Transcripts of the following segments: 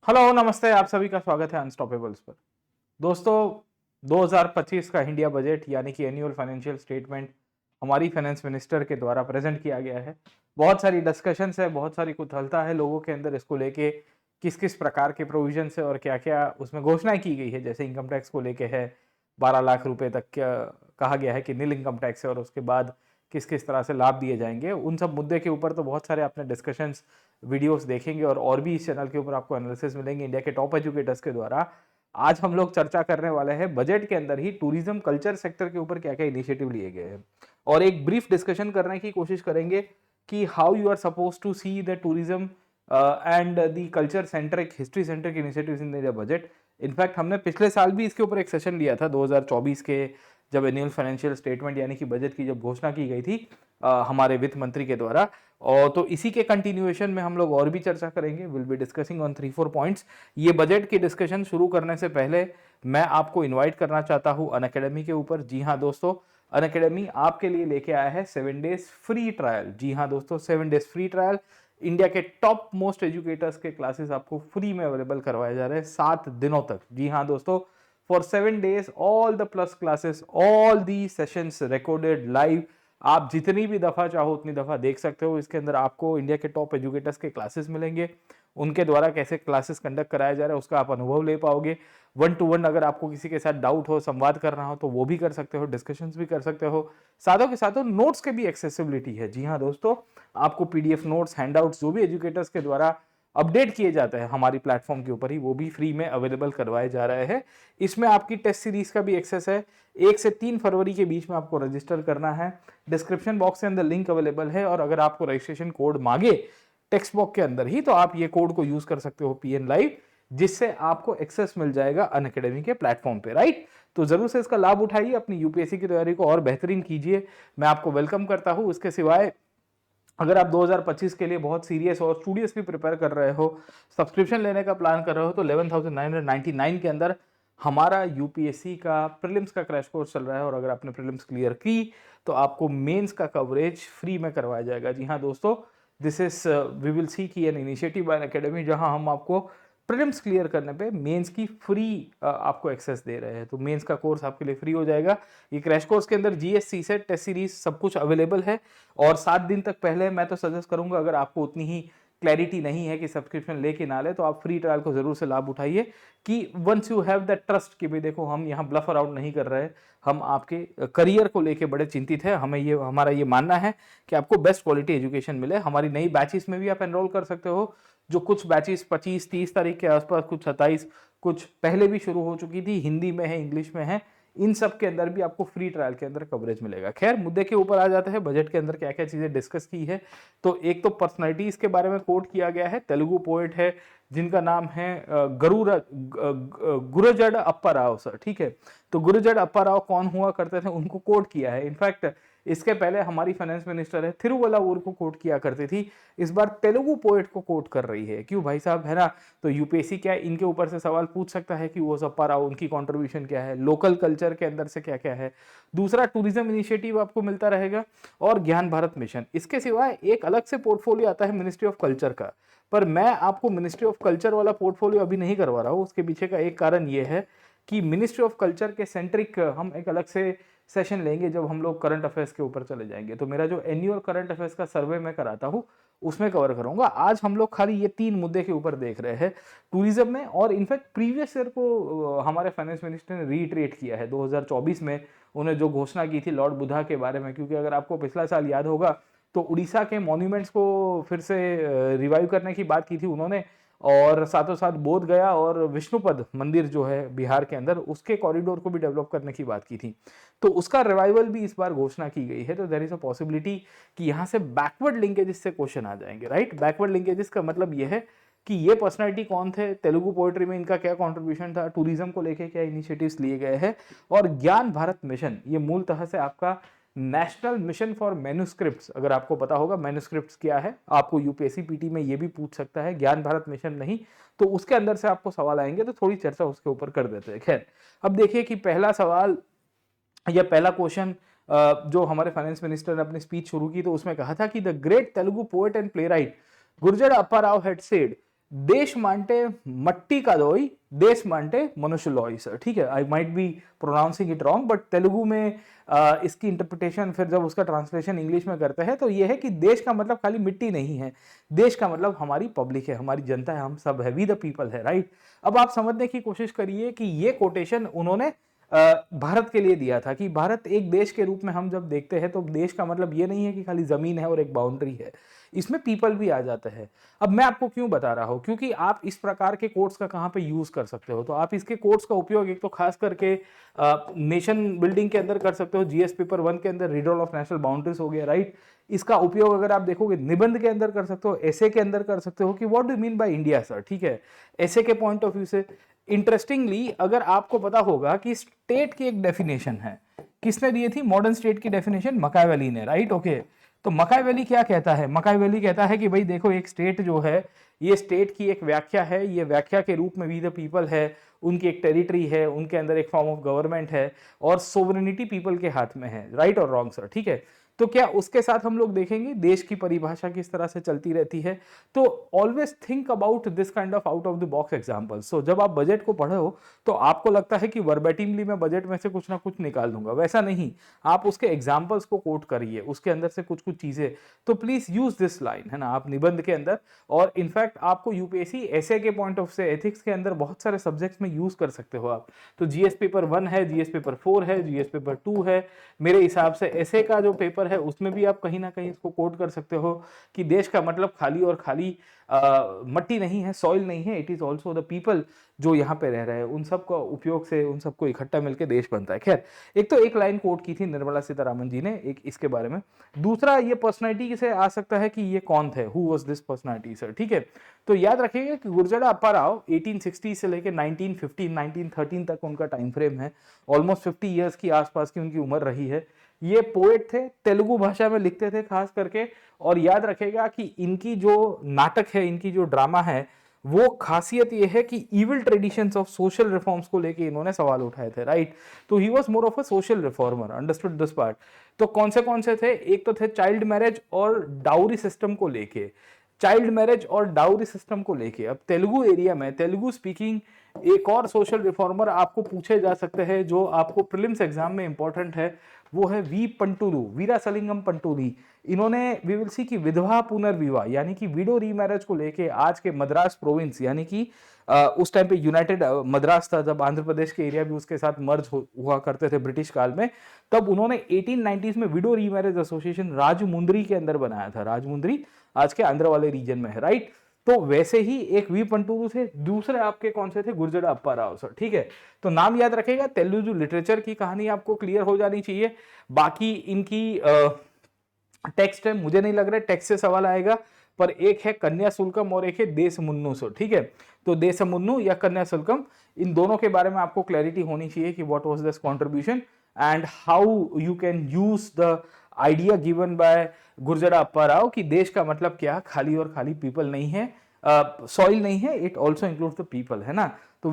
Hello नमस्ते, आप सभी का स्वागत है अनस्टॉपेबल्स पर। दोस्तों, 2025 का इंडिया बजट यानी कि एनुअल फाइनेंशियल स्टेटमेंट हमारी फाइनेंस मिनिस्टर के द्वारा प्रेजेंट किया गया है। बहुत सारी डिस्कशंस है, बहुत सारी कुतूहलता है लोगों के अंदर इसको लेके, किस किस प्रकार के प्रोविजन है और क्या क्या उसमें घोषणाएं की गई है। जैसे इनकम टैक्स को लेके है, 12 लाख रुपए तक कहा गया है कि नील इनकम टैक्स है, और उसके बाद किस किस तरह से लाभ दिए जाएंगे। उन सब मुद्दे के ऊपर तो बहुत सारे आपने डिस्कशंस वीडियोस देखेंगे और भी इस चैनल के ऊपर आपको एनालिसिस मिलेंगे इंडिया के टॉप एजुकेटर्स के द्वारा। आज हम लोग चर्चा करने वाले हैं बजट के अंदर ही टूरिज्म कल्चर सेक्टर के ऊपर क्या क्या इनिशिएटिव लिए गए हैं, और एक ब्रीफ डिस्कशन करने की कोशिश करेंगे कि how you are suppose to see the tourism and the culture centric history centric initiatives in the budget. In fact हमने पिछले साल भी इसके ऊपर एक सेशन लिया था 2024 के, जब एनुअल फाइनेंशियल स्टेटमेंट यानी कि बजट की जब घोषणा की गई थी हमारे वित्त मंत्री के द्वारा। और तो इसी के कंटिन्यूएशन में हम लोग और भी चर्चा करेंगे। Will be discussing on 3-4 points. ये बजट की डिस्कशन शुरू करने से पहले मैं आपको इनवाइट करना चाहता हूं अनअकैडमी के ऊपर। जी हाँ दोस्तों, अनअकैडमी आपके लिए लेके आया है 7 डेज फ्री ट्रायल। जी हाँ दोस्तों, 7 डेज फ्री ट्रायल। इंडिया के टॉप मोस्ट एजुकेटर्स के क्लासेस आपको फ्री में अवेलेबल करवाए जा रहे हैं 7 दिनों तक। जी हाँ दोस्तों, for 7 days all the plus classes, all the sessions recorded live. आप जितनी भी दफा चाहो उतनी दफा देख सकते हो। इसके अंदर आपको इंडिया के टॉप एजुकेटर्स के क्लासेस मिलेंगे, उनके द्वारा कैसे क्लासेस कंडक्ट कराया जा रहा है उसका आप अनुभव ले पाओगे। 1-to-1 अगर आपको किसी के साथ डाउट हो, संवाद करना हो तो वो भी कर सकते हो, डिस्कशंस भी कर सकते हो। साथों के साथ नोट्स के भी एक्सेसिबिलिटी है। जी हाँ दोस्तों, आपको पीडीएफ नोट्स, हैंडआउट्स जो भी एजुकेटर्स के द्वारा अपडेट किए जाते हैं हमारी प्लेटफॉर्म के ऊपर ही, वो भी फ्री में अवेलेबल करवाए जा रहे हैं। इसमें आपकी टेस्ट सीरीज का भी एक्सेस है। 1 से 3 फरवरी के बीच में आपको रजिस्टर करना है। डिस्क्रिप्शन बॉक्स के अंदर लिंक अवेलेबल है, और अगर आपको रजिस्ट्रेशन कोड मांगे टेक्स्ट बॉक्स के अंदर ही, तो आप ये कोड को यूज कर सकते हो पीएन लाइव, जिससे आपको एक्सेस मिल जाएगा अनअकैडमी के प्लेटफॉर्म पे, राइट। तो जरूर से इसका लाभ उठाइए, अपनी यूपीएससी की तैयारी को और बेहतरीन कीजिए। मैं आपको वेलकम करता हूं। इसके सिवाय अगर आप 2025 के लिए बहुत सीरियस और स्टूडियसली प्रिपेयर कर रहे हो, सब्सक्रिप्शन लेने का प्लान कर रहे हो, तो 11,999 के अंदर हमारा यूपीएससी का प्रीलिम्स का क्रैश कोर्स चल रहा है। और अगर आपने प्रीलिम्स क्लियर की तो आपको मेंस का कवरेज फ्री में करवाया जाएगा। जी हाँ दोस्तों, this is we will see की एन इनिशिएटिव बाय एकेडमी, जहां हम आपको प्रीलिम्स क्लियर करने पे मेंस की फ्री आपको एक्सेस दे रहे हैं। तो मेंस का कोर्स आपके लिए फ्री हो जाएगा। ये क्रैश कोर्स के अंदर जीएस, सीसेट, टेस्ट सीरीज सब कुछ अवेलेबल है। और 7 दिन तक पहले मैं तो सजेस्ट करूंगा, अगर आपको उतनी ही क्लैरिटी नहीं है कि सब्सक्रिप्शन लेके ना ले, तो आप फ्री ट्रायल को जरूर से लाभ उठाइए। कि once you have that trust कि भाई देखो, हम यहाँ ब्लफ अराउंड नहीं कर रहे, हम आपके करियर को लेके बड़े चिंतित है, हमें ये हमारा ये मानना है कि आपको बेस्ट क्वालिटी एजुकेशन मिले। हमारी नई बैचेस में भी आप एनरोल कर सकते हो, जो कुछ बैचेस 25-30 तारीख के आसपास, कुछ 27, कुछ पहले भी शुरू हो चुकी थी, हिंदी में है, इंग्लिश में है। इन सब के अंदर भी आपको फ्री ट्रायल के अंदर कवरेज मिलेगा। खैर, मुद्दे के ऊपर आ जाते हैं, बजट के अंदर क्या क्या चीजें डिस्कस की है। तो एक तो पर्सनैलिटीज के बारे में कोट किया गया है। तेलुगु पोएट है जिनका नाम है गुरुजड अप्पा राव सर, ठीक है। तो गुरुजड अप्पा राव कौन हुआ करते थे, उनको कोट किया है। इनफैक्ट इसके पहले हमारी फाइनेंस मिनिस्टर है थिरुवल्लुवर को कोट किया करती थी, इस बार तेलुगु पोएट को कोट कर रही है। क्यों भाई साहब, है ना। तो यूपीएससी क्या इनके ऊपर से सवाल पूछ सकता है कि वो अप्पा राव, उनकी कंट्रीब्यूशन क्या है, लोकल कल्चर के अंदर से क्या क्या है। दूसरा, टूरिज्म इनिशिएटिव आपको मिलता रहेगा, और ज्ञान भारत मिशन। इसके सिवाय एक अलग से पोर्टफोलियो आता है मिनिस्ट्री ऑफ कल्चर का, पर मैं आपको मिनिस्ट्री ऑफ कल्चर वाला पोर्टफोलियो अभी नहीं करवा रहा हूँ। उसके पीछे का एक कारण ये है कि मिनिस्ट्री ऑफ कल्चर के सेंट्रिक हम एक अलग से सेशन लेंगे जब हम लोग करंट अफेयर्स के ऊपर चले जाएंगे। तो मेरा जो एनुअल करंट अफेयर्स का सर्वे मैं कराता हूँ उसमें कवर करूंगा। आज हम लोग खाली ये 3 मुद्दे के ऊपर देख रहे हैं टूरिज्म में। और इनफैक्ट प्रीवियस ईयर को हमारे फाइनेंस मिनिस्टर ने रीट्रेट किया है 2024 में, उन्हें जो घोषणा की थी लॉर्ड बुधा के बारे में। क्योंकि अगर आपको पिछला साल याद होगा तो उड़ीसा के मॉन्यूमेंट्स को फिर से रिवाइव करने की बात की थी उन्होंने, और साथों साथ बोध गया और विष्णुपद मंदिर जो है बिहार के अंदर, उसके कॉरिडोर को भी डेवलप करने की बात की थी। तो उसका रिवाइवल भी इस बार घोषणा की गई है। तो देयर इज अ पॉसिबिलिटी कि यहाँ से बैकवर्ड लिंकेजेस से क्वेश्चन आ जाएंगे, राइट। बैकवर्ड लिंकेजेस का मतलब यह है कि ये पर्सनालिटी कौन थे, तेलुगु पोएट्री में इनका क्या कंट्रीब्यूशन था, टूरिज्म को लेके क्या इनिशिएटिव्स लिए गए हैं। और ज्ञान भारत मिशन, ये मूलतः से आपका नेशनल मिशन फॉर मैन्युस्क्रिप्ट्स। अगर आपको पता होगा मैन्युस्क्रिप्ट्स क्या है, आपको यूपीएससी पीटी में ये भी पूछ सकता है, ज्ञान भारत मिशन नहीं, तो उसके अंदर से आपको सवाल आएंगे, तो थोड़ी चर्चा उसके ऊपर कर देते हैं। खैर, अब देखिए कि पहला सवाल या पहला क्वेश्चन जो हमारे फाइनेंस मिनिस्टर ने अपनी स्पीच शुरू की, तो उसमें कहा था कि the great Telugu poet and playwright Gurjar Appa Rao had said देश मांटे मट्टी का दोई, देश मांटे मनुष्य लोई सर, ठीक है। I might be pronouncing it wrong, but Telugu में इसकी इंटरप्रिटेशन फिर जब उसका ट्रांसलेशन इंग्लिश में करते हैं तो यह है कि देश का मतलब खाली मिट्टी नहीं है, देश का मतलब हमारी पब्लिक है, हमारी जनता है, हम सब है, वी द पीपल है, राइट। अब आप समझने की कोशिश करिए कि ये कोटेशन उन्होंने भारत के लिए दिया था कि भारत एक देश के रूप में हम जब देखते हैं तो देश का मतलब ये नहीं है कि खाली जमीन है और एक बाउंड्री है, इसमें पीपल भी आ जाते हैं। अब मैं आपको क्यों बता रहा हूं, क्योंकि आप इस प्रकार के कोट्स का कहां पे यूज कर सकते हो, तो आप इसके कोट्स का उपयोग एक तो खास करके नेशन बिल्डिंग के अंदर कर सकते हो, जीएस पेपर 1 के अंदर रीड्रॉल ऑफ नेशनल बाउंड्रीज हो गया, राइट। इसका उपयोग अगर आप देखोगे निबंध के अंदर कर सकते हो, ऐसे के अंदर कर सकते हो कि what do mean by India sir, ठीक है, ऐसे के पॉइंट ऑफ व्यू से। इंटरेस्टिंगली अगर आपको पता होगा कि स्टेट की एक डेफिनेशन है, किसने दी थी मॉडर्न स्टेट की डेफिनेशन, मकावेली ने, राइट, ओके। तो मकावेली क्या कहता है, मकावेली कहता है कि भाई देखो एक स्टेट जो है ये स्टेट की एक व्याख्या है, ये व्याख्या के रूप में वी द पीपल है, उनकी एक टेरिटरी है, उनके अंदर एक फॉर्म ऑफ गवर्नमेंट है और सोवरेनिटी पीपल के हाथ में है, राइट और रॉन्ग सर, ठीक है। तो क्या उसके साथ हम लोग देखेंगे देश की परिभाषा किस तरह से चलती रहती है। तो always think about this kind of out of the box example. So जब आप बजट को पढ़े हो तो आपको लगता है कि वर्बेटिमली मैं बजट में से कुछ ना कुछ निकाल दूंगा, वैसा नहीं, आप उसके एग्जांपल्स को कोट करिए, उसके अंदर से कुछ कुछ चीजें, तो प्लीज यूज दिस लाइन, है ना, आप निबंध के अंदर, और इनफैक्ट आपको यूपीएससी ऐसे के पॉइंट ऑफ से एथिक्स के अंदर बहुत सारे सब्जेक्ट्स में यूज कर सकते हो आप। तो जीएस पेपर 1 है, जीएस पेपर 4 है, जीएस पेपर 2 है, मेरे हिसाब से ऐसे का जो पेपर है उसमें भी आप कहीं ना कहीं इसको कोट कर सकते हो कि देश का मतलब खाली और खाली मट्टी नहीं है, सॉइल नहीं है, it is also the people जो यहाँ पे रह रहे हैं, उन सब का उपयोग से, उन सबको इकट्ठा मिलकर देश बनता है। खैर, एक तो एक लाइन कोट की थी निर्मला सीतारामन जी ने एक इसके बारे में। दूसरा, ये पर्सनैलिटी से आ सकता है कि ये कौन थे, who was this personality sir, ठीक है। तो याद रखिएगा कि गुर्जरा अप्पा राव 1860 से लेकर 1915 1913 तक उनका टाइम फ्रेम है, ऑलमोस्ट 50 ईयर्स की आसपास की उनकी उम्र रही है। ये पोएट थे, तेलुगु भाषा में लिखते थे खास करके, और याद रखेगा कि इनकी जो नाटक है, इनकी जो ड्रामा है, वो खासियत ये है कि evil traditions of social reforms को लेके इन्होंने सवाल उठाए थे, राइट। तो he was more of a social reformer, understood this part. तो कौन से थे, एक तो थे चाइल्ड मैरिज और डाउरी सिस्टम को लेके, चाइल्ड मैरिज और डाउरी सिस्टम को लेके। अब तेलुगु एरिया में, तेलुगु स्पीकिंग एक और सोशल रिफॉर्मर आपको पूछे जा सकते हैं जो आपको प्रीलिम्स एग्जाम में इंपॉर्टेंट है, वो है वी पंटुलु, वीरासलिंगम पंटुली। इन्होंने वी विल सी की विधवा पुनर्विवाह यानी कि विडो रीमैरिज को लेके आज के मद्रास प्रोविंस, यानी कि उस टाइम पे यूनाइटेड मद्रास था, जब आंध्र प्रदेश के एरिया भी उसके साथ मर्ज हुआ करते थे ब्रिटिश काल में, तब उन्होंने 1890s में विडो रीमैरिज एसोसिएशन राजमुंद्री के अंदर बनाया था। राजमुंद्री आज के आंध्र वाले रीजन में है, राइट। तो वैसे ही एक वी पंटुलु थे, दूसरे आपके कौन से थे, गुर्जरा अप्पा राव सर, ठीक है। तो नाम याद रखेगा, तेलुगु लिटरेचर की कहानी आपको क्लियर हो जानी चाहिए। बाकी इनकी टेक्स्ट है, मुझे नहीं लग रहा है टेक्स्ट से सवाल आएगा, पर एक है कन्या शुल्कम और एक है देश मुन्नु सर, ठीक है। तो देश मुन्नु या कन्या शुल्कम, इन दोनों के बारे में आपको क्लैरिटी होनी चाहिए कि what was this contribution and how you can use the idea given by Gurjara Appa Rao कि देश का मतलब क्या, खाली और खाली पीपल नहीं है, सॉइल नहीं है, it also includes the people, है ना। तो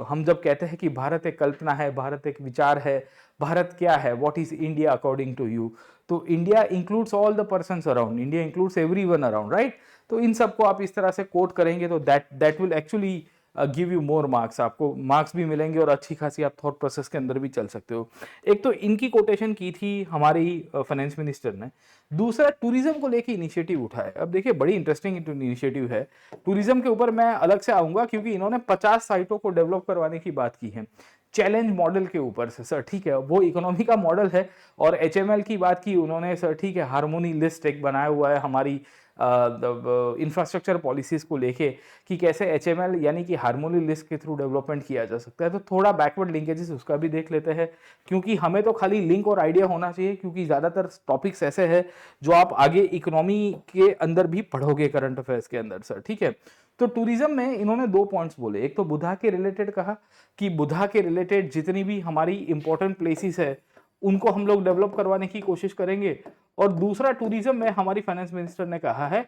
हम जब कहते हैं कि भारत एक कल्पना है, भारत एक विचार है, भारत क्या है, what is India according to you, तो India includes all the persons around, India includes everyone around, right. तो इन सबको आप इस तरह से कोट करेंगे तो that will actually give you more marks, आपको मार्क्स भी मिलेंगे और अच्छी खासी आप थॉट प्रोसेस के अंदर भी चल सकते हो। एक तो इनकी कोटेशन की थी हमारी फाइनेंस मिनिस्टर ने। दूसरा, टूरिज्म को लेके इनिशिएटिव उठाए। अब देखिए बड़ी इंटरेस्टिंग इनिशिएटिव है, टूरिज्म के ऊपर मैं अलग से आऊंगा क्योंकि इन्होंने 50 साइटों को डेवलप करवाने की बात की है चैलेंज मॉडल के ऊपर से सर, ठीक है। वो इकोनॉमी का मॉडल है और एचएमएल की बात की उन्होंने सर, ठीक है। हार्मोनी लिस्ट एक बनाया हुआ है हमारी इंफ्रास्ट्रक्चर पॉलिसीज को लेके कि कैसे एचएमएल यानी कि हार्मोनी लिस्ट के थ्रू डेवलपमेंट किया जा सकता है। तो थोड़ा बैकवर्ड लिंकेजेस उसका भी देख लेते हैं, क्योंकि हमें तो खाली लिंक और आइडिया होना चाहिए, क्योंकि ज़्यादातर टॉपिक्स ऐसे हैं जो आप आगे इकोनॉमी के अंदर भी पढ़ोगे करंट अफेयर्स के अंदर सर, ठीक है। तो टूरिज्म में इन्होंने 2 पॉइंट्स बोले, एक तो बुधा के रिलेटेड कहा कि बुधा के रिलेटेड जितनी भी हमारी इंपॉर्टेंट प्लेसेस है उनको हम लोग डेवलप करवाने की कोशिश करेंगे, और दूसरा टूरिज्म में हमारी फाइनेंस मिनिस्टर ने कहा है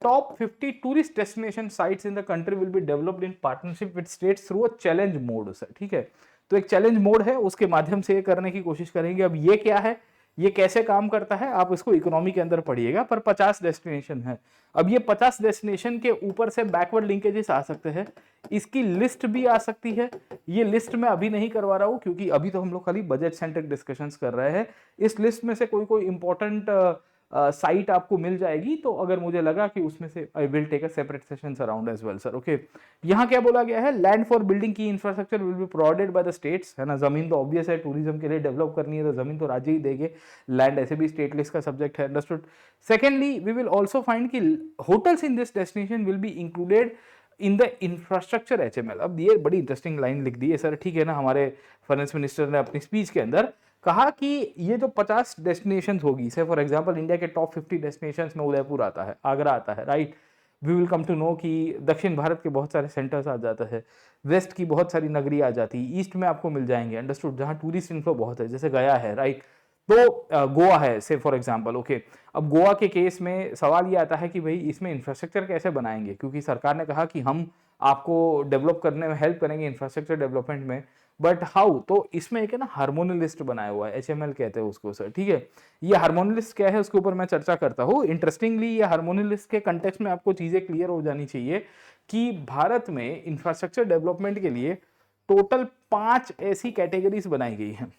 top 50 tourist destination sites in the country will be developed in partnership with states through a challenge mode sir, ठीक है। तो एक चैलेंज मोड है, उसके माध्यम से ये करने की कोशिश करेंगे। अब ये क्या है, ये कैसे काम करता है आप इसको इकोनॉमी के अंदर पढ़िएगा, पर 50 डेस्टिनेशन है। अब ये 50 डेस्टिनेशन के ऊपर से बैकवर्ड लिंकेजेस आ सकते हैं, इसकी लिस्ट भी आ सकती है। ये लिस्ट मैं अभी नहीं करवा रहा हूँ क्योंकि अभी तो हम लोग खाली बजट सेंट्रिक डिस्कशंस कर रहे हैं। इस लिस्ट में से कोई कोई इंपॉर्टेंट साइट आपको मिल जाएगी, तो अगर मुझे लगा कि उसमें से I will take a separate sessions around as well sir. Okay, यहाँ क्या बोला गया है, लैंड फॉर बिल्डिंग की infrastructure will be provided by the states, है ना। जमीन तो ऑब्वियस है, टूरिज्म के लिए डेवलप करनी है तो जमीन तो राज्य ही देंगे, लैंड ऐसे भी स्टेट लिस्ट का सब्जेक्ट है, understood. Secondly, we will also find कि hotels in this destination will be included in the infrastructure HML. अब ये बड़ी इंटरेस्टिंग लाइन लिख दी है सर, ठीक है ना। हमारे फाइनेंस मिनिस्टर ने अपनी स्पीच के अंदर कहा कि ये जो 50 डेस्टिनेशंस होगी, से फॉर एग्जांपल इंडिया के टॉप 50 डेस्टिनेशंस में उदयपुर आता है, आगरा आता है, right. We will come to know कि दक्षिण भारत के बहुत सारे सेंटर्स आ जाता है, वेस्ट की बहुत सारी नगरी आ जाती है, ईस्ट में आपको मिल जाएंगे, अंडरस्टूड, जहाँ टूरिस्ट इन्फ्लो बहुत है, जैसे गया है, राइट। तो गोवा है से फॉर एग्जांपल, ओके। अब गोवा के केस में सवाल ये आता है कि भाई इसमें इंफ्रास्ट्रक्चर कैसे बनाएंगे, क्योंकि सरकार ने कहा कि हम आपको डेवलप करने में हेल्प करेंगे इंफ्रास्ट्रक्चर डेवलपमेंट में, बट हाउ, तो इसमें एक है ना हार्मोनी लिस्ट बनाया हुआ है, एचएमएल कहते हैं उसको सर, ठीक है। ये हार्मोनी लिस्ट क्या है उसके ऊपर मैं चर्चा करता हूँ। इंटरेस्टिंगली ये हार्मोनी लिस्ट के कंटेक्स्ट में आपको चीजें क्लियर हो जानी चाहिए कि भारत में इंफ्रास्ट्रक्चर डेवलपमेंट के लिए टोटल 5 ऐसी कैटेगरीज बनाई गई हैं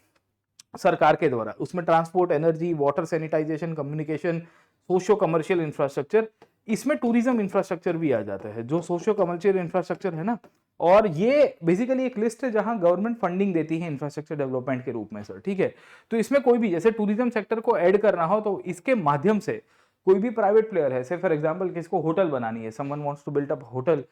सरकार के द्वारा। उसमें transport, energy, water, sanitization, communication, socio commercial infrastructure, इसमें टूरिज्म इंफ्रास्ट्रक्चर भी आ जाता है, जो सोशियो कमर्शियल इंफ्रास्ट्रक्चर है ना। और ये बेसिकली एक लिस्ट है जहां गवर्नमेंट फंडिंग देती है इंफ्रास्ट्रक्चर डेवलपमेंट के रूप में सर, ठीक है। तो इसमें कोई भी जैसे टूरिज्म सेक्टर को ऐड करना हो तो इसके माध्यम से कोई भी प्राइवेट प्लेयर है, से फॉर एग्जांपल किसको होटल बनानी है, someone wants to build up hotel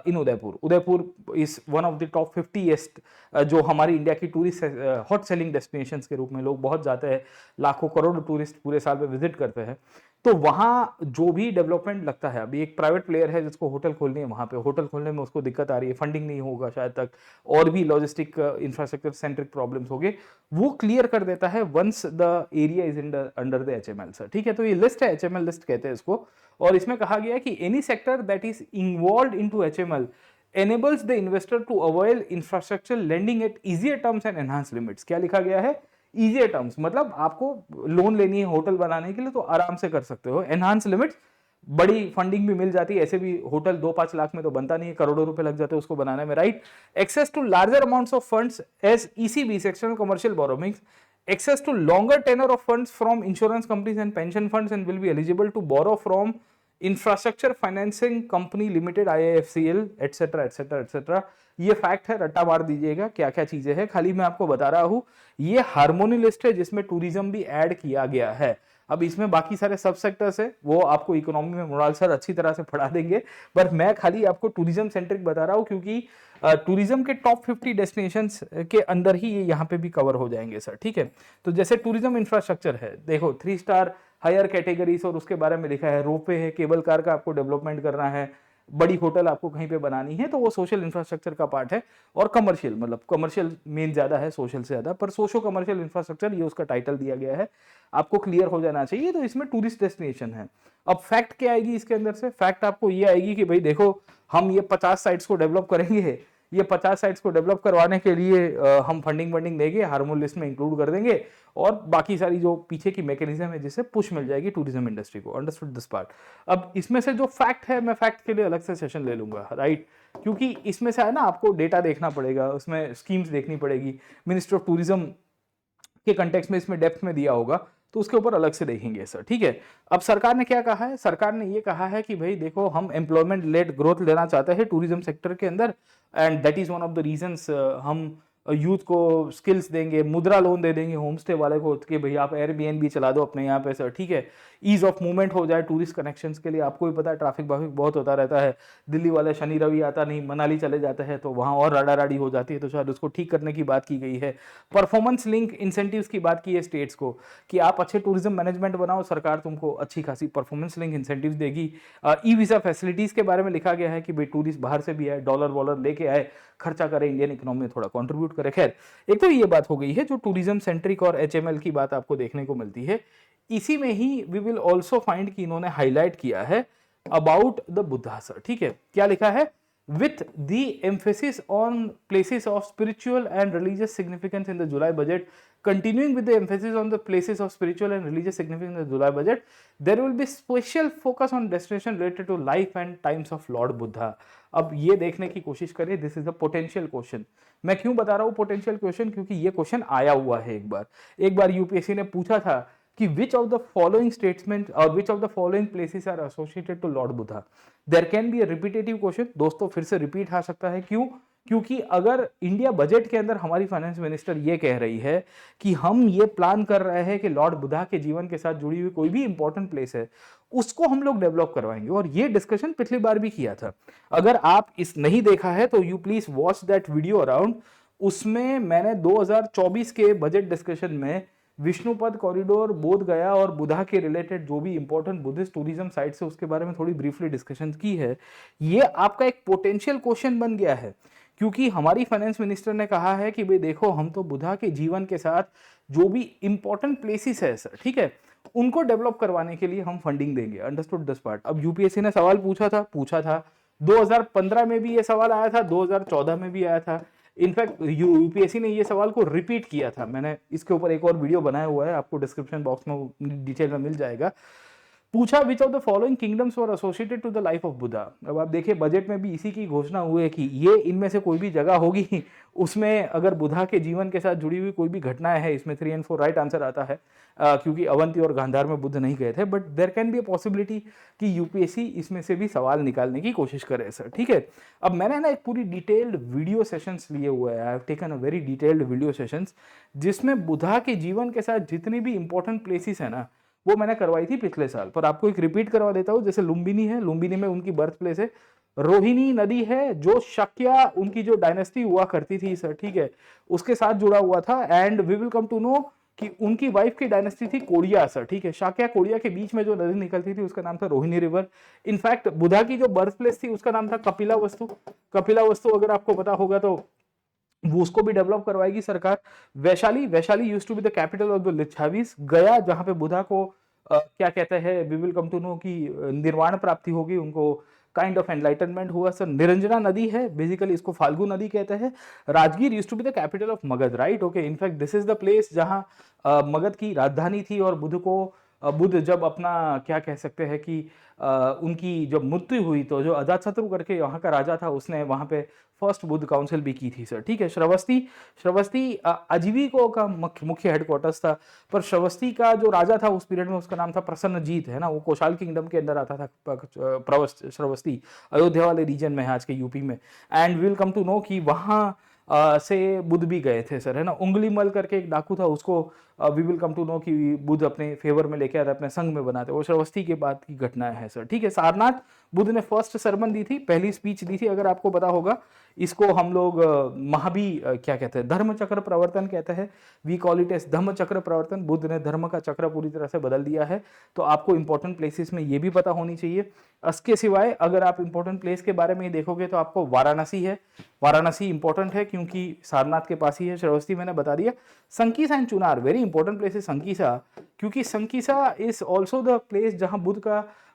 in Udaipur, Udaipur is one of the top 50 जो हमारी इंडिया की टूरिस्ट हॉट सेलिंग डेस्टिनेशंस के रूप में लोग बहुत जाते हैं, लाखों करोड़ टूरिस्ट पूरे साल में विजिट करते हैं। तो वहां जो भी डेवलपमेंट लगता है, अभी एक प्राइवेट प्लेयर है जिसको होटल खोलनी है, वहां पे होटल खोलने में उसको दिक्कत आ रही है, फंडिंग नहीं होगा शायद तक, और भी लॉजिस्टिक इंफ्रास्ट्रक्चर सेंट्रिक प्रॉब्लम्स हो गए, वो क्लियर कर देता है once the area is under the HML sir, ठीक है। तो ये लिस्ट है, एचएमएल लिस्ट कहते हैं इसको। और इसमें कहा गया है कि any sector that is involve into HML enables the investor to avail infrastructure lending at easier terms and enhanced limits। क्या लिखा गया है, easier terms, मतलब आपको लोन लेनी है होटल बनाने के लिए तो आराम से कर सकते हो, enhanced limits, बड़ी फंडिंग भी मिल जाती है, ऐसे भी होटल 2-5 लाख में तो बनता नहीं है, करोड़ों रुपए लग जाते हैं उसको बनाने में, right. Access to larger amounts of funds as ECB, sectional commercial borrowings, access to longer tenor of funds from insurance companies and pension funds, and will be eligible to borrow from infrastructure financing company limited, IIFCL, etcetera etcetera etcetera. ये fact है, रट्टा मार दीजिएगा क्या क्या चीजें हैं, खाली मैं आपको बता रहा हूं। ये हार्मोनी लिस्ट है जिसमें टूरिज्म भी ऐड किया गया है। अब इसमें बाकी सारे सब सेक्टर्स है वो आपको इकोनॉमी में मुराल सर अच्छी तरह से पढ़ा देंगे, पर मैं खाली आपको टूरिज्म सेंट्रिक बता रहा हूं क्योंकि टूरिज्म के टॉप 50 डेस्टिनेशंस के अंदर ही ये यहाँ पे भी कवर हो जाएंगे सर, ठीक है। तो जैसे टूरिज्म इंफ्रास्ट्रक्चर है, देखो 3 स्टार हायर कैटेगरीज और उसके बारे में लिखा है, रोपवे है, केबल कार का आपको डेवलपमेंट करना है, बड़ी होटल आपको कहीं पे बनानी है तो वो सोशल इंफ्रास्ट्रक्चर का पार्ट है, और कमर्शियल, मतलब कमर्शियल मेन ज्यादा है सोशल से ज्यादा, पर सोशो कमर्शियल इंफ्रास्ट्रक्चर ये उसका टाइटल दिया गया है, आपको क्लियर हो जाना चाहिए। तो इसमें टूरिस्ट डेस्टिनेशन है। अब फैक्ट क्या आएगी इसके अंदर से, फैक्ट आपको ये आएगी कि भाई देखो हम ये 50 साइट्स को डेवलप करेंगे, ये 50 साइट्स को डेवलप करवाने के लिए हम फंडिंग देंगे, हार्मोन लिस्ट में इंक्लूड कर देंगे, और बाकी सारी जो पीछे की मैकेनिज्म है जिससे पुश मिल जाएगी टूरिज्म इंडस्ट्री को, अंडरस्टूड दिस पार्ट। अब इसमें से जो फैक्ट है, मैं फैक्ट के लिए अलग से सेशन ले लूंगा, राइट, क्योंकि इसमें से है ना आपको डेटा देखना पड़ेगा, उसमें स्कीम्स देखनी पड़ेगी, मिनिस्टर ऑफ टूरिज्म के कंटेक्स्ट में इसमें डेप्थ में दिया होगा, तो उसके ऊपर अलग से देखेंगे सर, ठीक है। अब सरकार ने क्या कहा है, सरकार ने ये कहा है कि भाई देखो हम एम्प्लॉयमेंट लेड ग्रोथ लेना चाहते हैं टूरिज्म सेक्टर के अंदर, and that is one of the reasons हम यूथ को स्किल्स देंगे, मुद्रा लोन दे देंगे होम स्टे वाले को कि भाई आप एयरबीएनबी चला दो अपने यहाँ पे सर, ठीक है। ईज ऑफ मूवमेंट हो जाए टूरिस्ट कनेक्शंस के लिए, आपको भी पता है ट्रैफिक बहुत होता रहता है, दिल्ली वाले शनि रवि आता नहीं, मनाली चले जाते हैं तो वहाँ और राडा राडी हो जाती है, तो शायद उसको ठीक करने की बात की गई है। परफॉर्मेंस लिंक इंसेंटिव्स की बात की है स्टेट्स को कि आप अच्छे टूरिज्म मैनेजमेंट बनाओ, सरकार तुमको अच्छी खासी परफॉर्मेंस लिंक इंसेंटिव्स देगी। ई वीजा फैसिलिटीज के बारे में लिखा गया है कि भाई टूरिस्ट बाहर से भी आए, डॉलर वॉलर लेके आए, खर्चा करे, इंडियन इकोनॉमी में थोड़ा कंट्रीब्यूट करे। खैर, एक तो ये बात हो गई है जो टूरिज्म सेंट्रिक और एचएमएल की बात आपको देखने को मिलती है। इसी में ही वी विल ऑल्सो फाइंड कि इन्होंने हाईलाइट किया है अबाउट द बुद्धा सर, ठीक है। क्या लिखा है, with the emphasis on places of spiritual and religious significance in the July budget. Continuing with the emphasis on the places of spiritual and religious significance in the July budget, there will be special focus on destination related to life and times of Lord Buddha. अब ये देखने की कोशिश करें, this is a potential question. मैं क्यों बता रहा हूँ पोटेंशियल क्वेश्चन, क्योंकि ये क्वेश्चन आया हुआ है एक बार यूपीएससी ने पूछा था कि which of the following statements or which of the following places are associated to Lord Buddha. There can be a repetitive question. दोस्तों फिर से रिपीट आ सकता है. क्यों? क्योंकि अगर इंडिया बजट के अंदर हमारी फाइनेंस मिनिस्टर ये कह रही है कि हम ये प्लान कर रहे हैं कि लॉर्ड बुद्धा के जीवन के साथ जुड़ी हुई कोई भी इंपॉर्टेंट प्लेस है उसको हम लोग डेवलप करवाएंगे, और ये डिस्कशन पिछली बार भी किया था. अगर आप इस नहीं देखा है तो you please watch that video around. उसमें मैंने 2024 के बजट डिस्कशन में विष्णुपद कॉरिडोर, बोध गया और बुधा के रिलेटेड जो भी इंपॉर्टेंट बुद्धिस्ट टूरिज्म साइट से उसके बारे में थोड़ी ब्रीफली डिस्कशन की है. ये आपका एक पोटेंशियल क्वेश्चन बन गया है, क्योंकि हमारी फाइनेंस मिनिस्टर ने कहा है कि भाई देखो हम तो बुधा के जीवन के साथ जो भी इंपॉर्टेंट प्लेसेस है सर, ठीक है, उनको डेवलप करवाने के लिए हम फंडिंग देंगे. Understood this part. अब यूपीएससी ने सवाल पूछा था 2015 में भी ये सवाल आया था, 2014 में भी आया था. इनफैक्ट यूपीएससी ने ये सवाल को रिपीट किया था. मैंने इसके ऊपर एक और वीडियो बनाया हुआ है, आपको डिस्क्रिप्शन बॉक्स में डिटेल में मिल जाएगा. पूछा which of the following kingdoms were associated to the life of Buddha. अब आप देखिए बजट में भी इसी की घोषणा हुई है कि ये इनमें से कोई भी जगह होगी उसमें अगर बुद्धा के जीवन के साथ जुड़ी हुई कोई भी घटनाएं है, इसमें 3 और 4 राइट आंसर आता है, क्योंकि अवंती और गांधार में बुद्ध नहीं गए थे. But there can be a possibility कि यूपीएससी इसमें से भी सवाल निकालने की कोशिश करे सर, ठीक है. अब मैंने ना एक पूरी डिटेल्ड वीडियो सेशंस लिए हुए हैं. I have taken a very detailed video sessions जिसमें बुद्धा के जीवन के साथ जितनी भी इंपॉर्टेंट प्लेसेस है ना वो मैंने करवाई थी पिछले साल. पर आपको एक रिपीट करवा देता हूँ. जैसे लुम्बिनी है, लुम्बिनी में उनकी बर्थ प्लेस है. रोहिणी नदी है जो शाक्या, उनकी जो डायनेस्टी हुआ करती थी सर, ठीक है, उसके साथ जुड़ा हुआ था. And we will come to know कि उनकी वाइफ की डायनेस्टी थी कोड़िया सर, ठीक है. शाक्या कोड़िया के बीच में जो नदी निकलती थी उसका नाम था रोहिणी रिवर. इनफैक्ट बुद्धा की जो बर्थ प्लेस थी उसका नाम था कपिला वस्तु. कपिला वस्तु अगर आपको पता होगा तो वो उसको भी डेवलप करवाएगी सरकार. Vaishali used to be the capital of the Lichchhavis. Gaya जहां पे बुद्धा को क्या कहते हैं, we will come to know कि निर्वाण प्राप्ति होगी, उनको काइंड ऑफ एनलाइटनमेंट हुआ सर. निरंजना नदी है, बेसिकली इसको फाल्गु नदी कहते हैं. Rajgir used to be the capital of Magadh, right, okay. Infact this is the place जहां मगध की राजधानी थी और बुद्ध जब अपना क्या कह सकते हैं कि उनकी जब मृत्यु हुई तो जो अजातशत्रु करके वहां का राजा था उसने वहां पे फर्स्ट बुद्ध काउंसिल भी की थी सर, ठीक है. श्रवस्ती अजीविको का मुख्य हेडक्वार्टर्स था. पर श्रवस्ती का जो राजा था उस पीरियड में उसका नाम था प्रसन्नजीत, है ना. वो कोशाल किंगडम के अंदर आता था. श्रवस्ती अयोध्या वाले रीजन में है आज के यूपी में. And will come to know कि वहां से बुद्ध भी गए थे सर, है ना. उंगलीमल करके एक डाकू था, उसको we will come to know कि बुद्ध अपने फेवर में लेके आते, अपने संग में बनाते. वो श्रवस्ती के बाद की घटनाएं हैं सर, ठीक है. सारनाथ बुद्ध ने फर्स्ट सरमन दी थी, पहली स्पीच दी थी, अगर आपको पता होगा. इसको हम लोग क्या कहते हैं, धर्म चक्र प्रवर्तन कहते हैं. वी कॉल इट एज धम्म चक्र प्रवर्तन. बुद्ध ने धर्म का चक्र पूरी तरह से बदल दिया है. तो आपको इंपॉर्टेंट प्लेसेस में ये भी पता होनी चाहिए. इसके सिवाय अगर आप इंपॉर्टेंट प्लेस के बारे में देखोगे तो आपको वाराणसी है. वाराणसी इंपॉर्टेंट है क्योंकि सारनाथ के पास ही है. श्रवस्ती मैंने बता दिया. Sankisa and Chunar, very important place है संकीसा, क्योंकि Sankisa is also the place जहां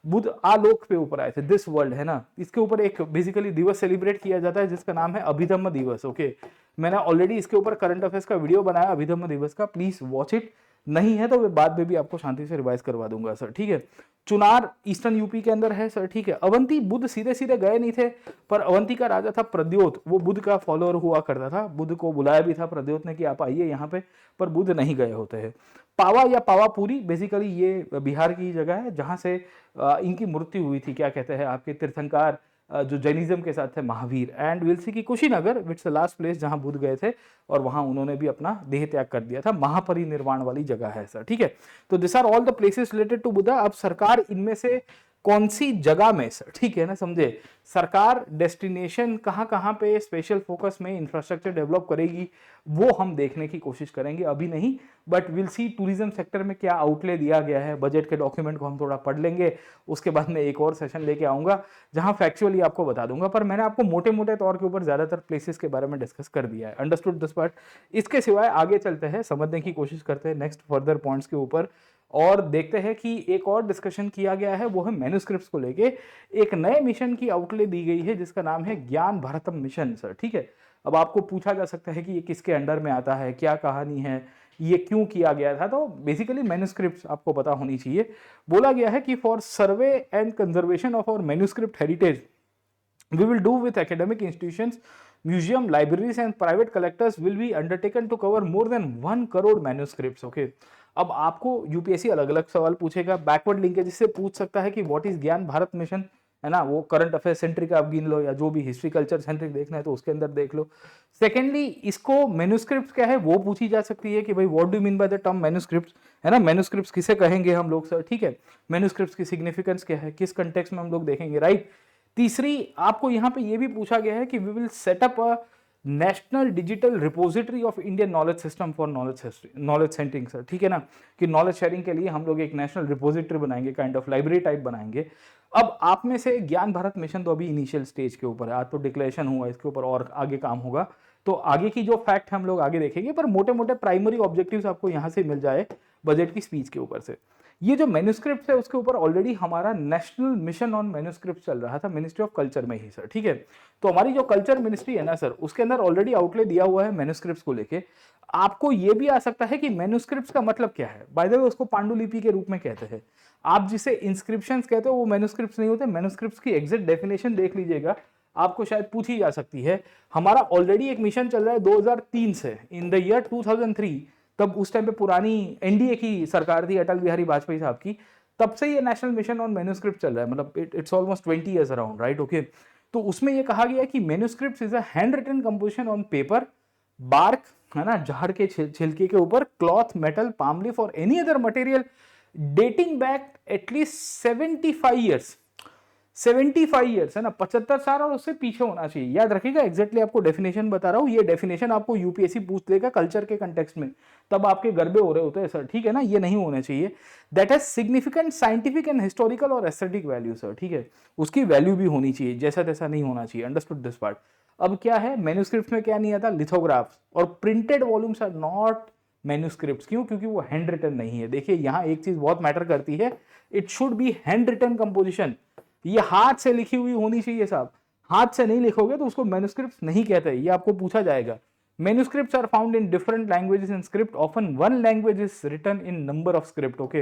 बुद्ध आलोक पे ऊपर आए थे, दिस वर्ल्ड, है ना. इसके ऊपर एक बेसिकली दिवस सेलिब्रेट किया जाता है जिसका नाम है अभिधम्म दिवस, ओके. मैंने ऑलरेडी इसके ऊपर करंट अफेयर्स का वीडियो बनाया अभिधम्म दिवस का, प्लीज वॉच इट. नहीं है तो मैं बाद में भी आपको शांति से रिवाइज करवा दूंगा सर, ठीक है. चुनार ईस्टर्न यूपी के अंदर है सर, ठीक है. अवंती बुद्ध सीधे सीधे गए नहीं थे, पर अवंती का राजा था प्रद्योत, वो बुद्ध का फॉलोअर हुआ करता था. बुद्ध को बुलाया भी था प्रद्योत ने कि आप आइए यहाँ पे, पर बुद्ध नहीं गए होते हैं. पावा या पावापुरी, बेसिकली ये बिहार की जगह है जहां से इनकी मृत्यु हुई थी. क्या कहते हैं आपके तीर्थंकर जो जैनिज्म के साथ थे, महावीर. एंड विल सी की Kushinagar, it's the last place जहां बुद्ध गए थे और वहां उन्होंने भी अपना देह त्याग कर दिया था. महापरिनिर्वाण वाली जगह है सर, ठीक है. तो this are all the places related to Buddha. अब सरकार इनमें से कौन सी जगह में सर, ठीक है ना, समझे, सरकार डेस्टिनेशन कहाँ पे स्पेशल फोकस में इंफ्रास्ट्रक्चर डेवलप करेगी वो हम देखने की कोशिश करेंगे. अभी नहीं, but will see tourism sector में क्या आउटले दिया गया है. बजट के डॉक्यूमेंट को हम थोड़ा पढ़ लेंगे, उसके बाद में एक और सेशन लेके आऊंगा जहां फैक्चुअली आपको बता दूंगा. पर मैंने आपको मोटे मोटे तौर के ऊपर ज्यादातर प्लेसेस के बारे में डिस्कस कर दिया है. Understood this part. इसके सिवाय आगे चलते हैं, समझने की कोशिश करते हैं नेक्स्ट फर्दर पॉइंट्स के ऊपर. और देखते हैं कि एक और डिस्कशन किया गया है, वो है मैन्युस्क्रिप्ट्स को लेके। एक नए मिशन की आउटले दी गई है जिसका नाम है ज्ञान भारतम मिशन सर, ठीक है। अब आपको पूछा जा सकता है कि ये किसके अंडर में आता है, क्या कहानी है, ये क्यों किया गया था। तो बेसिकली मैन्युस्क्रिप्ट्स आपको पता होनी चाहिए। बोला गया है कि for survey and conservation of our manuscript heritage we will do with academic institutions, museum, libraries and private collectors will be undertaken to cover more than 1 crore manuscripts. Okay. अब आपको यूपीएससी अलग अलग सवाल पूछेगा, बैकवर्ड लिंकेज से पूछ सकता है कि व्हाट इज ज्ञान भारत मिशन, है ना, वो करंट अफेयर सेंट्रिक आप गिन लो या जो भी हिस्ट्री कल्चर सेंट्रिक देखना है तो उसके अंदर देख लो। सेकेंडली, इसको मैन्युस्क्रिप्ट क्या है वो पूछी जा सकती है कि भाई what do mean by the term manuscript, है ना, मैन्युस्क्रिप्ट किसे कहेंगे हम लोग सर, ठीक है। मैन्युस्क्रिप्ट की सिग्निफिकेंस क्या है, किस कंटेक्स्ट में हम लोग देखेंगे, राइट। तीसरी, आपको यहां पे ये भी पूछा गया है कि we will set up a national digital repository of Indian knowledge system for knowledge sending sir, ठीक है ना, कि नॉलेज शेयरिंग के लिए हम लोग एक नेशनल रिपोजिटरी बनाएंगे, काइंड ऑफ लाइब्रेरी टाइप बनाएंगे। अब आप में से ज्ञान भारत मिशन तो अभी इनिशियल स्टेज के ऊपर है, आज तो डिक्लेरेशन हुआ, इसके ऊपर और आगे काम होगा, तो आगे की जो फैक्ट हम लोग आगे देखेंगे, पर मोटे मोटे प्राइमरी ऑब्जेक्टिव्स आपको यहां से मिल जाए बजट की स्पीच के ऊपर से। ये जो मैन्युस्क्रिप्ट है उसके ऊपर ऑलरेडी हमारा नेशनल मिशन ऑन मैन्युस्क्रिप्ट चल रहा था मिनिस्ट्री ऑफ कल्चर में ही सर, ठीक है। तो हमारी जो कल्चर मिनिस्ट्री है ना सर, उसके अंदर ऑलरेडी आउटले दिया हुआ है मैन्युस्क्रिप्ट्स को लेके। आपको ये भी आ सकता है कि मैन्युस्क्रिप्ट्स का मतलब क्या है, बाय द वे उसको पांडुलिपि के रूप में कहते हैं। आप जिसे इंस्क्रिप्शंस कहते हो वो मैन्युस्क्रिप्ट्स नहीं होते, मैन्युस्क्रिप्ट्स की एग्जैक्ट डेफिनेशन देख लीजिएगा, आपको शायद पूछी जा सकती है। हमारा ऑलरेडी एक मिशन चल रहा है 2003 से, इन द ईयर 2003, तब उस टाइम पे पुरानी एनडीए की सरकार थी, अटल बिहारी वाजपेयी साहब की, तब से ये नेशनल मिशन ऑन मैन्युस्क्रिप्ट चल रहा है, मतलब it's almost 20 years around, right, okay. तो उसमें ये कहा गया कि manuscript is a hand written composition on paper, bark, है ना, झाड़ के छिलके के ऊपर, क्लॉथ, मेटल, पाम लीफ और any other material dating back at least 75 years, 75 years, है ना, 75 साल और उससे पीछे होना चाहिए। याद रखिएगा, एग्जैक्टली आपको डेफिनेशन बता रहा हूं, ये डेफिनेशन आपको यूपीएससी पूछ लेगा कल्चर के कंटेक्स्ट में, तब आपके गरबे हो रहे होते हैं सर, ठीक है ना, ये नहीं होने चाहिए। That has significant scientific and historical और एस्थेटिक वैल्यू सर, ठीक है, उसकी वैल्यू भी होनी चाहिए, जैसा तैसा नहीं होना चाहिए, अंडरस्टूड दिस पार्ट। अब क्या है मैन्युस्क्रिप्ट में, क्या नहीं आता, लिथोग्राफ्स और printed volumes are not manuscripts. क्यों? क्योंकि वो हैंड रिटन नहीं है। देखिए यहां एक चीज बहुत मैटर करती है, it should be hand written composition, ये हाथ से लिखी हुई होनी चाहिए साहब, हाथ से नहीं लिखोगे तो उसको मैन्युस्क्रिप्ट्स नहीं कहते, ये आपको पूछा जाएगा। Manuscripts are found in different languages in script, often one language is written in number of script, okay.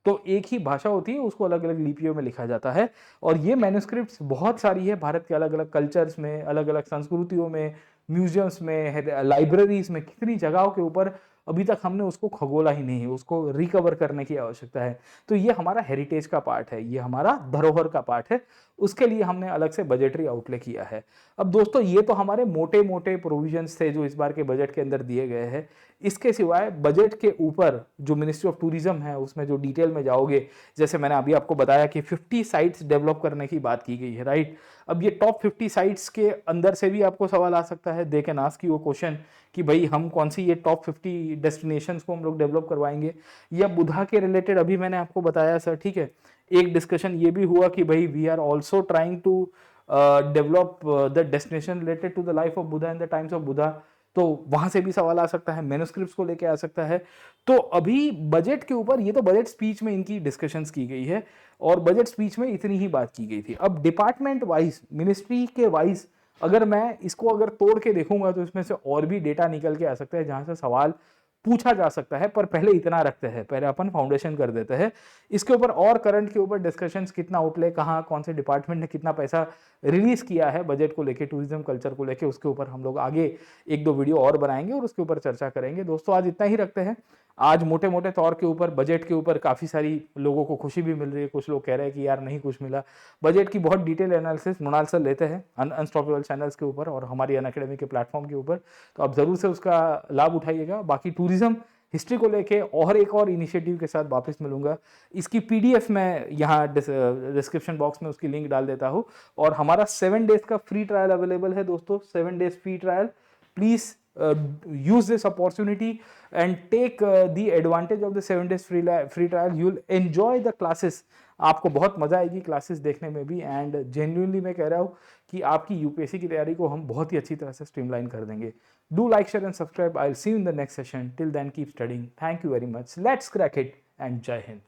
तो एक ही भाषा होती है, उसको अलग अलग लिपियों में लिखा जाता है, और ये मैन्युस्क्रिप्ट्स बहुत सारी है भारत के अलग अलग कल्चर्स में, अलग अलग संस्कृतियों में, म्यूजियम्स में, लाइब्रेरीज में, कितनी जगहों के ऊपर अभी तक हमने उसको खगोला ही नहीं है, उसको रिकवर करने की आवश्यकता है। तो ये हमारा हेरिटेज का पार्ट है, ये हमारा धरोहर का पार्ट है, उसके लिए हमने अलग से बजटरी आउटले किया है। अब दोस्तों ये तो हमारे मोटे मोटे प्रोविजंस थे जो इस बार के बजट के अंदर दिए गए हैं। इसके सिवाय बजट के ऊपर जो मिनिस्ट्री ऑफ टूरिज्म है उसमें जो डिटेल में जाओगे, जैसे मैंने अभी आपको बताया कि 50 साइट्स डेवलप करने की बात की गई है, राइट। अब ये टॉप 50 साइट्स के अंदर से भी आपको सवाल आ सकता है, they can ask you question कि भाई हम कौन सी ये टॉप 50 डेस्टिनेशंस को हम लोग डेवलप करवाएंगे, या बुधा के रिलेटेड अभी मैंने आपको बताया सर, ठीक है। एक डिस्कशन ये भी हुआ कि भाई we are also trying to develop the destination related to the life of Buddha in the times of Buddha, तो वहां से भी सवाल आ सकता है, मैन्युस्क्रिप्ट्स को लेके आ सकता है। तो अभी बजट के ऊपर, ये तो बजट स्पीच में इनकी डिस्कशंस की गई है, और बजट स्पीच में इतनी ही बात की गई थी। अब डिपार्टमेंट वाइज, मिनिस्ट्री के वाइज अगर मैं इसको अगर तोड़ के देखूंगा तो इसमें से और भी डेटा निकल के आ सकता है जहां से सवाल पूछा जा सकता है, पर पहले इतना रखते हैं, पहले अपन फाउंडेशन कर देते हैं। इसके ऊपर और करंट के ऊपर डिस्कशंस, कितना आउटले, कहाँ कौन से डिपार्टमेंट ने कितना पैसा रिलीज किया है बजट को लेके, टूरिज्म कल्चर को लेके, उसके ऊपर हम लोग आगे एक दो वीडियो और बनाएंगे और उसके ऊपर चर्चा करेंगे। दोस्तों आज इतना ही रखते हैं। आज मोटे मोटे तौर के ऊपर बजट के ऊपर काफी सारी लोगों को खुशी भी मिल रही है, कुछ लोग कह रहे हैं कि यार नहीं कुछ मिला। बजट की बहुत डिटेल एनालिसिस मृणाल सर लेते हैं अनस्टॉपेबल चैनल्स के ऊपर और हमारी अनअकैडमी के प्लेटफॉर्म के ऊपर, तो आप जरूर से उसका लाभ उठाइएगा। बाकी टूरिज्म हिस्ट्री को लेके और एक और इनिशिएटिव के साथ वापस मिलूंगा, इसकी पीडीएफ मैं यहाँ डिस्क्रिप्शन बॉक्स में उसकी लिंक डाल देता हूँ। और हमारा 7 डेज का फ्री ट्रायल अवेलेबल है दोस्तों, 7 days free trial, please use this opportunity and take the advantage of the 7 days free trial. You'll enjoy the classes, आपको बहुत मजा आएगी क्लासेस देखने में भी, एंड जेन्युइनली मैं कह रहा हूँ कि आपकी यूपीएससी की तैयारी को हम बहुत ही अच्छी तरह से स्ट्रीमलाइन कर देंगे। Do like, share and subscribe. I will see you in the next session. Till then keep studying. Thank you very much. Let's crack it. And जय हिंद।